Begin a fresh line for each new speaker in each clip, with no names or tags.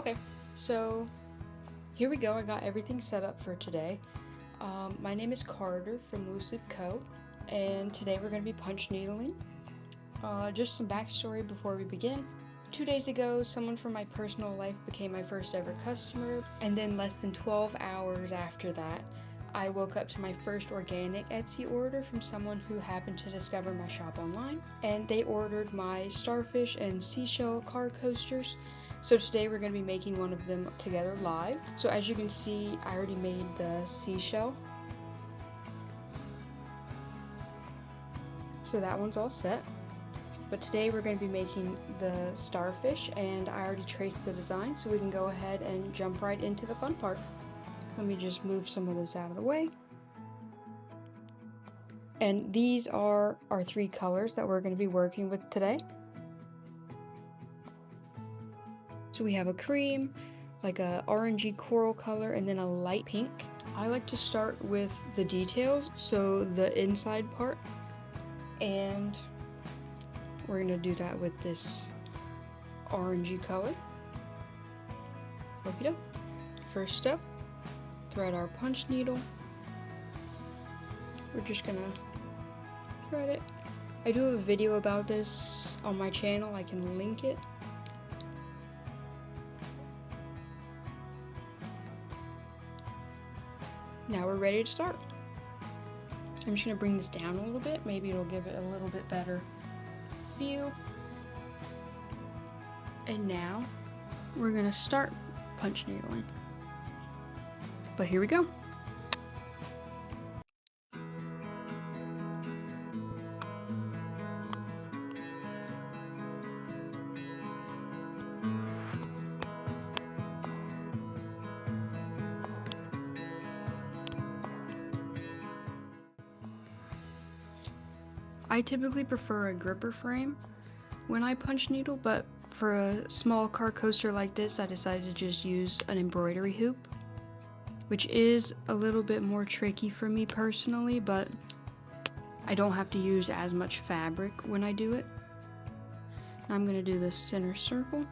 Okay, so here we go. I got everything set up for today. My name is Carter from Loose Leaf Co. And today we're going to be punch needling. Just some backstory before we begin. 2 days ago, someone from my personal life became my first ever customer, and then less than 12 hours after that, I woke up to my first organic Etsy order from someone who happened to discover my shop online, and they ordered my starfish and seashell car coasters. So today we're going to be making one of them together live. So as you can see, I already made the seashell. So that one's all set. But today we're going to be making the starfish, and I already traced the design, so we can go ahead and jump right into the fun part. Let me just move some of this out of the way. And these are our 3 colors that we're going to be working with today. So we have a cream, like a orangey coral color, and then a light pink. I like to start with the details, so the inside part, and we're going to do that with this orangey color. Okie doke. First step, thread our punch needle. We're just gonna thread it. I do have a video about this on my channel, I can link it. Now we're ready to start. I'm just gonna bring this down a little bit, maybe it'll give it a little bit better view. And now we're gonna start punch needling. But here we go. I typically prefer a gripper frame when I punch needle, but for a small car coaster like this, I decided to just use an embroidery hoop, which is a little bit more tricky for me personally, but I don't have to use as much fabric when I do it. Now I'm going to do the center circle.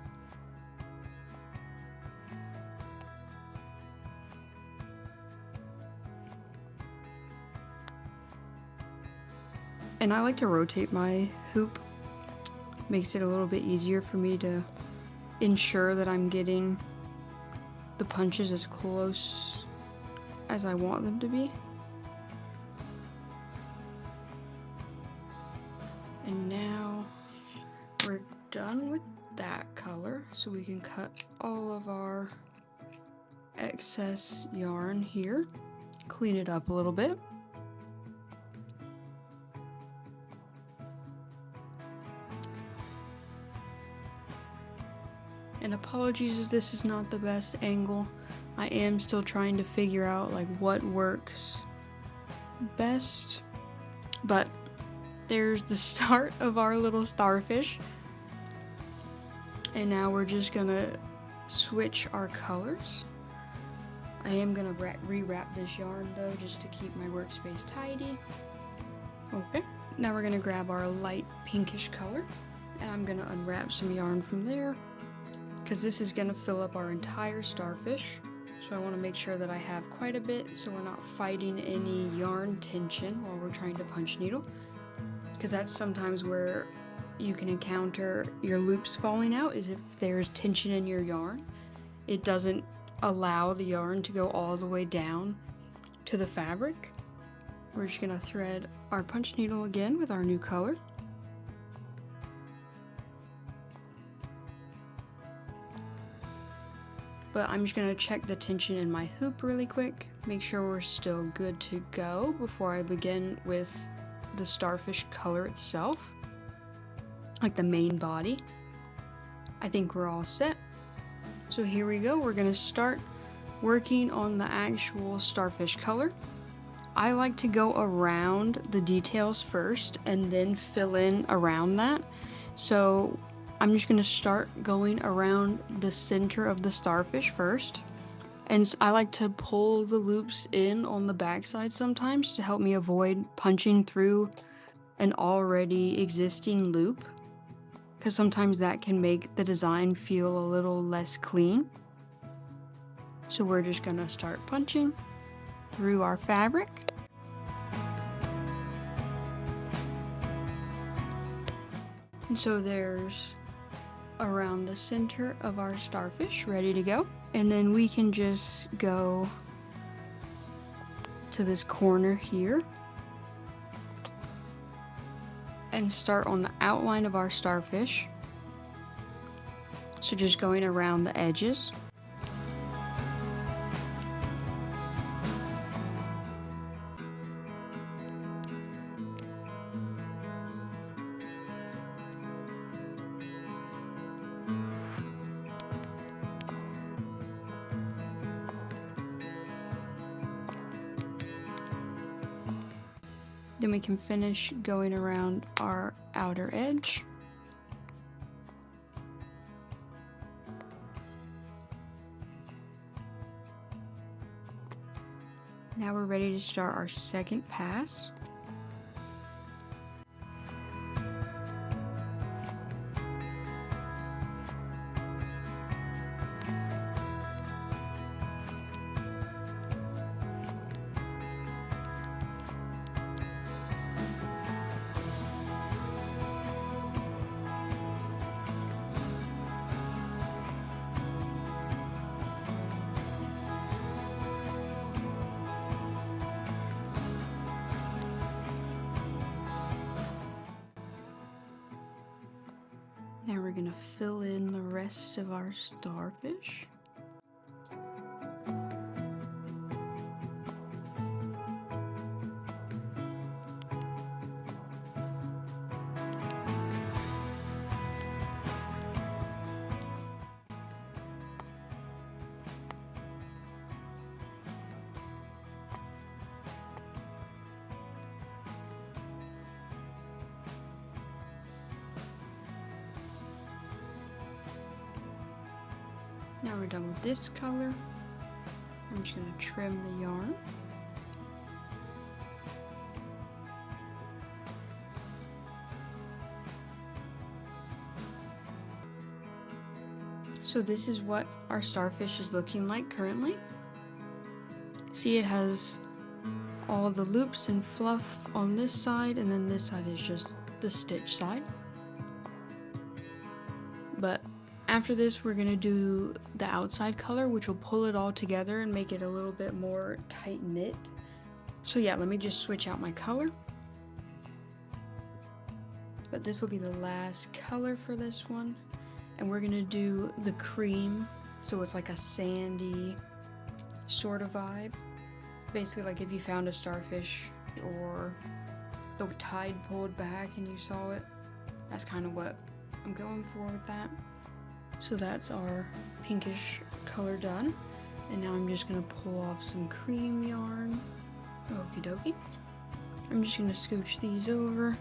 And I like to rotate my hoop. Makes it a little bit easier for me to ensure that I'm getting the punches as close as I want them to be. And now we're done with that color, so we can cut all of our excess yarn here, clean it up a little bit. And apologies if this is not the best angle. I am still trying to figure out like what works best. But there's the start of our little starfish. And now we're just gonna switch our colors. I am gonna rewrap this yarn though, just to keep my workspace tidy. Okay, now we're gonna grab our light pinkish color, and I'm gonna unwrap some yarn from there, because this is going to fill up our entire starfish. So I want to make sure that I have quite a bit so we're not fighting any yarn tension while we're trying to punch needle, because that's sometimes where you can encounter your loops falling out, is if there's tension in your yarn. It doesn't allow the yarn to go all the way down to the fabric. We're just going to thread our punch needle again with our new color. But I'm just gonna check the tension in my hoop really quick, make sure we're still good to go before I begin with the starfish color itself, like the main body. I think we're all set. So here we go, we're gonna start working on the actual starfish color. I like to go around the details first and then fill in around that. So I'm just gonna start going around the center of the starfish first. And I like to pull the loops in on the backside sometimes to help me avoid punching through an already existing loop. because sometimes that can make the design feel a little less clean. So we're just gonna start punching through our fabric. And so there's around the center of our starfish ready to go. And then we can just go to this corner here and start on the outline of our starfish. So just going around the edges. Then we can finish going around our outer edge. Now we're ready to start our second pass. Now we're gonna fill in the rest of our starfish. Now we're done with this color. I'm just going to trim the yarn. So this is what our starfish is looking like currently. See, it has all the loops and fluff on this side, and then this side is just the stitch side. But after this, we're gonna do the outside color, which will pull it all together and make it a little bit more tight knit. So yeah, let me just switch out my color. But this will be the last color for this one. And we're gonna do the cream, so it's like a sandy sort of vibe. Basically like if you found a starfish or the tide pulled back and you saw it. That's kind of what I'm going for with that. So that's our pinkish color done. And now I'm just gonna pull off some cream yarn. Okie dokie. I'm just gonna scooch these over,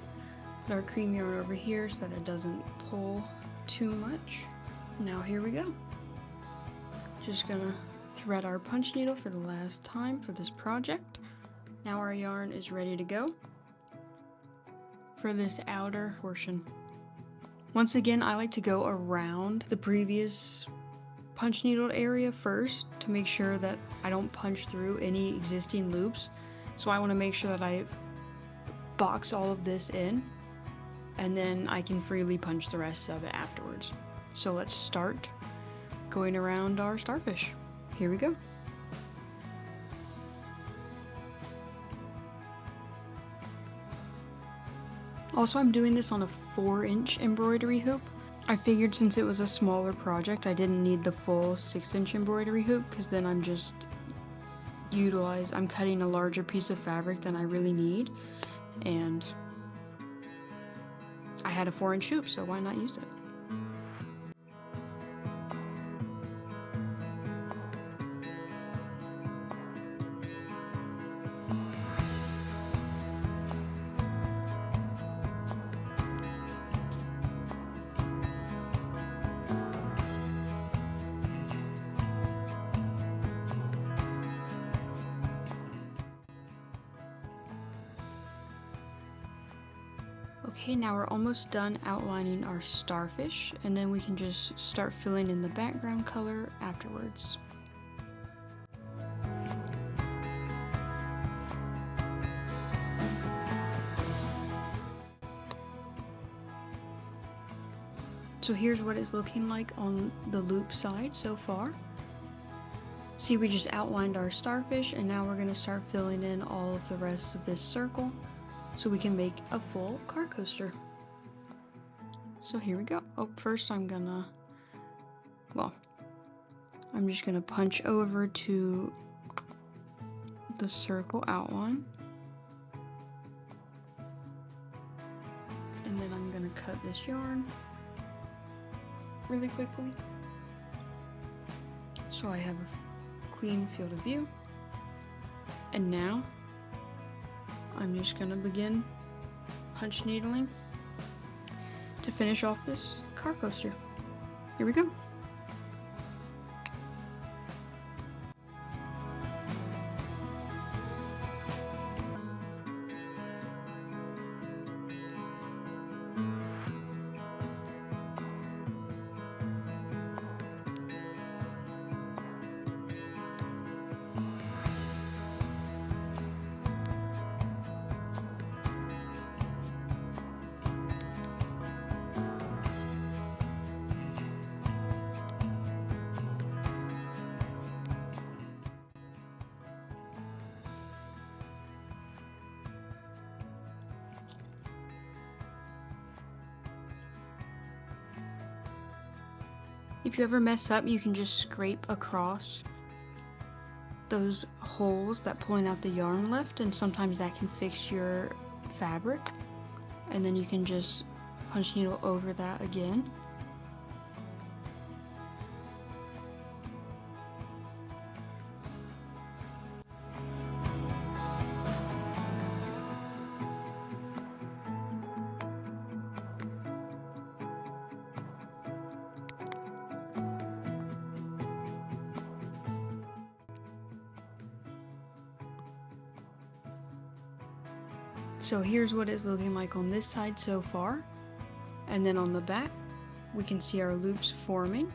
put our cream yarn over here so that it doesn't pull too much. Now here we go. Just gonna thread our punch needle for the last time for this project. Now our yarn is ready to go for this outer portion. Once again, I like to go around the previous punch needle area first to make sure that I don't punch through any existing loops. So I want to make sure that I've boxed all of this in, and then I can freely punch the rest of it afterwards. So let's start going around our starfish. Here we go. Also, I'm doing this on a 4-inch embroidery hoop. I figured since it was a smaller project, I didn't need the full 6-inch embroidery hoop, because then I'm cutting a larger piece of fabric than I really need. And I had a 4-inch hoop, so why not use it? Okay, now we're almost done outlining our starfish, and then we can just start filling in the background color afterwards. So here's what it's looking like on the loop side so far. See, we just outlined our starfish, and now we're going to start filling in all of the rest of this circle so we can make a full car coaster. So here we go. Oh, first I'm just gonna punch over to the circle outline. And then I'm gonna cut this yarn really quickly so I have a clean field of view. And now I'm just gonna begin punch needling to finish off this car coaster. Here we go. If you ever mess up, you can just scrape across those holes that pulling out the yarn left, and sometimes that can fix your fabric. And then you can just punch needle over that again. So here's what it's looking like on this side so far. And then on the back, we can see our loops forming.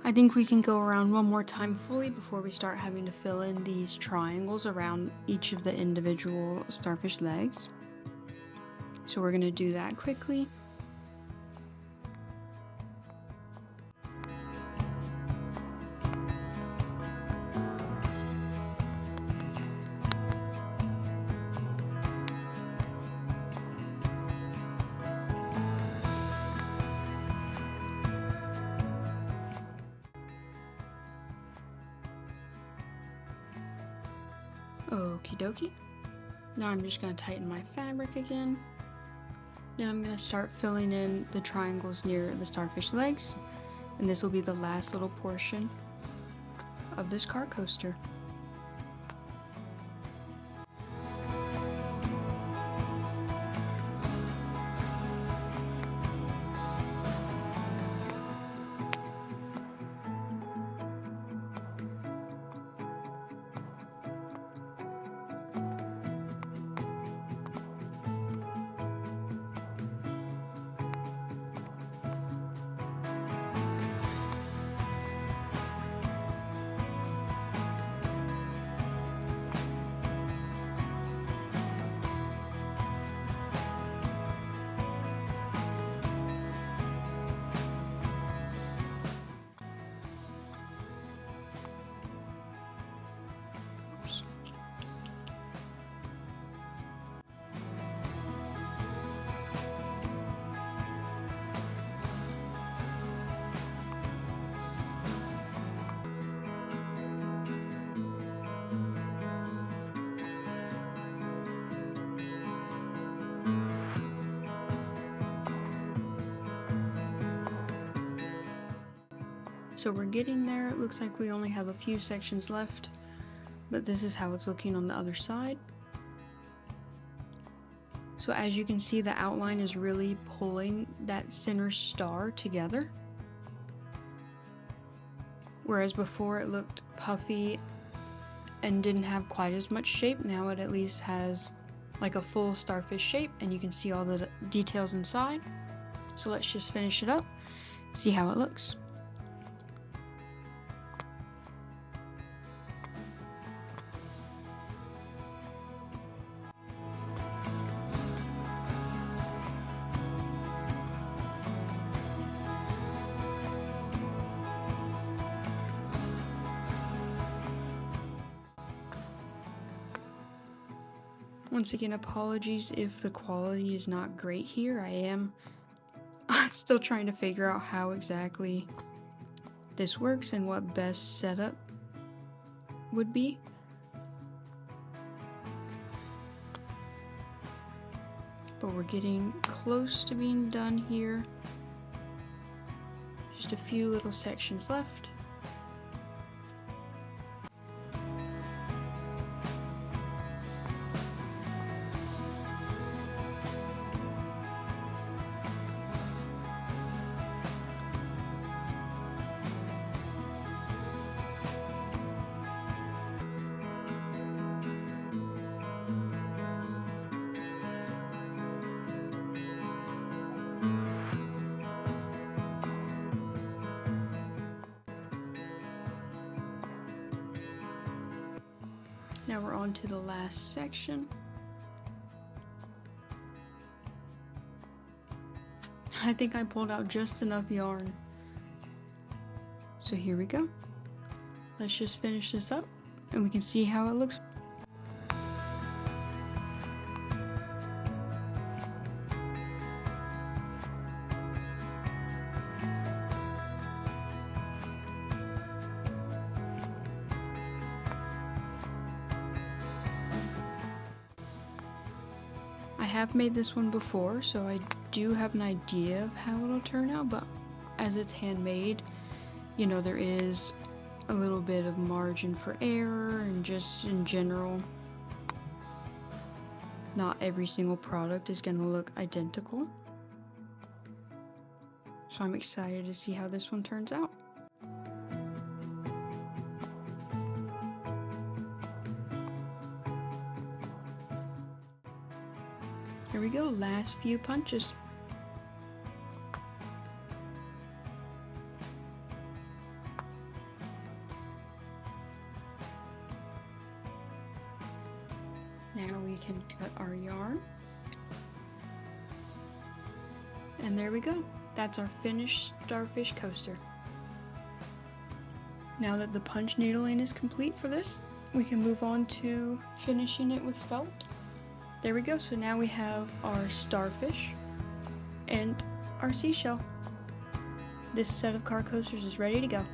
I think we can go around one more time fully before we start having to fill in these triangles around each of the individual starfish legs. So we're going to do that quickly. Okie dokie. Now I'm just going to tighten my fabric again. Then I'm going to start filling in the triangles near the starfish legs. And this will be the last little portion of this car coaster. So we're getting there. It looks like we only have a few sections left, but this is how it's looking on the other side. So as you can see, the outline is really pulling that center star together. Whereas before it looked puffy and didn't have quite as much shape, now it at least has like a full starfish shape, and you can see all the details inside. So let's just finish it up, see how it looks. Once again, apologies if the quality is not great here. I am still trying to figure out how exactly this works and what best setup would be. But we're getting close to being done here. Just a few little sections left. Now we're on to the last section. I think I pulled out just enough yarn. So here we go. Let's just finish this up and we can see how it looks. I have made this one before, so I do have an idea of how it'll turn out, but as it's handmade, you know, there is a little bit of margin for error, and just in general, not every single product is gonna look identical. So I'm excited to see how this one turns out. Here we go, last few punches. Now we can cut our yarn. And there we go. That's our finished starfish coaster. Now that the punch needling is complete for this, we can move on to finishing it with felt. There we go. So now we have our starfish and our seashell. This set of car coasters is ready to go.